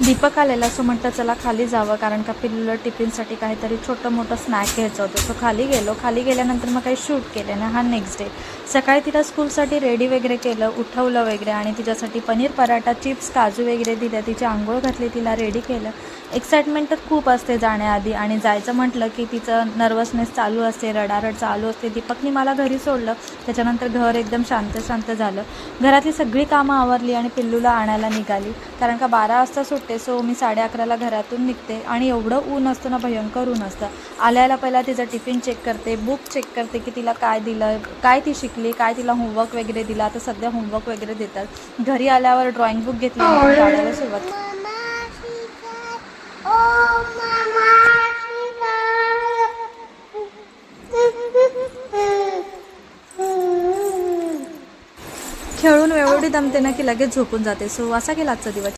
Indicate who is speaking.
Speaker 1: दीपक आलेला, सो म्हटलं चला खाली जावं, कारण का पिल्लूला टिफिनसाठी काहीतरी छोटं मोठं स्नॅक घ्यायचं होतं. सो खाली गेल्यानंतर मग काही शूट केलं ना. हा नेक्स्ट डे सकाळी तिला स्कूलसाठी रेडी वगैरे केलं, उठवलं वगैरे आणि तिच्यासाठी पनीर पराठा, चिप्स, काजू वगैरे दिलं. तिची आंघोळ घातली, तिला रेडी केलं. एक्साइटमेंट तर खूप असते जाण्याआधी, आणि जायचं म्हटलं की तिचं नर्वसनेस चालू असते, रडारड चालू असते. दीपकनी मला घरी सोडलं, त्याच्यानंतर घर एकदम शांत झालं. घरातली सगळी कामं आवरली आणि पिल्लूला आणायला निघाली, कारण का 12 वाजता सुटते. सो मी 11:30ला घरातून निघते, आणि एवढं ऊन असतं ना, भयंकर ऊन असतं. आल्याला पहिला तिचं टिफिन चेक करते, बुक चेक करते की तिला काय दिलं, काय ती शिकली, काय तिला होमवर्क वगैरे दिला. आता सध्या होमवर्क वगैरे देतात. घरी आल्यावर ड्रॉइंग बुक घेतली आणि काढायला सुरुवात. खेळून एवढी दमते ना की लगेच झोपून जाते. सो असा गेला आजचा दिवस.